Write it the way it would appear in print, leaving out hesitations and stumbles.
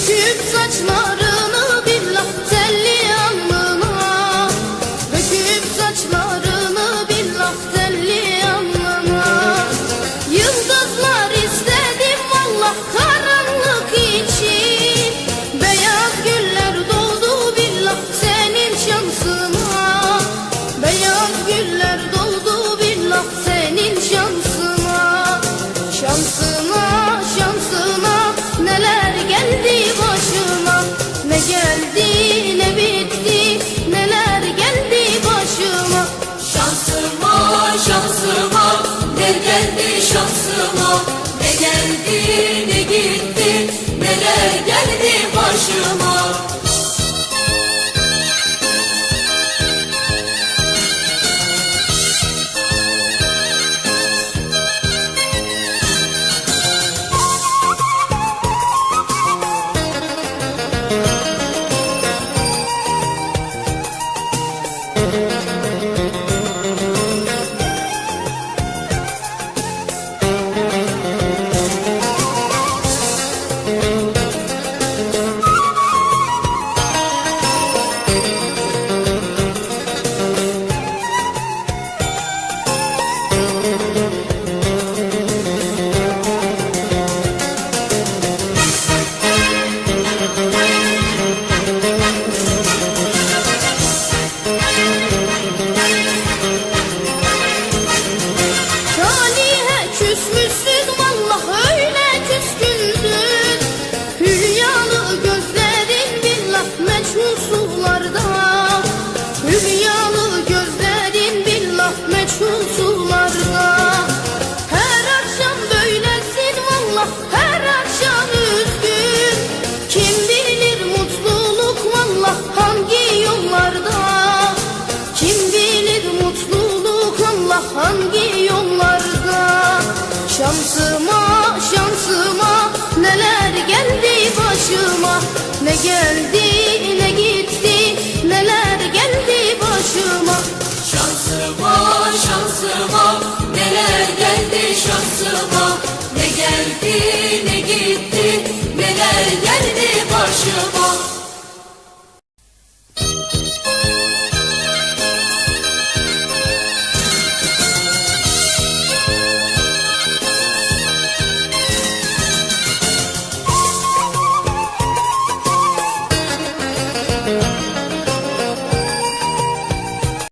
Döküp saçlarını billah telli alnına, döküp saçlarını billah telli alnına. Yıldızlar istedim vallah karanlık için, beyaz güller doldu billah senin şansına, beyaz güller doldu billah senin şansına. Şansına, şansına neler geldi başıma, ne geldi ne bitti, neler geldi başıma. Şansıma, şansıma ne geldi şansıma, ne geldi ne gitti, neler geldi başıma. Küsmüşsün vallah öyle küskünsün, hülyalı gözlerin billah meçhul sularda, hülyalı gözlerin billah meçhul sularda. Her akşam böylesin vallah, her akşam üzgün, kim bilir mutluluk vallah hangi yollarda, kim bilir mutluluk Allah hangi yollarda. Şansıma, şansıma neler geldi başıma, ne geldi ne gitti, neler geldi başıma. Şansıma, şansıma neler geldi şansıma, ne geldi ne gitti, neler geldi başıma.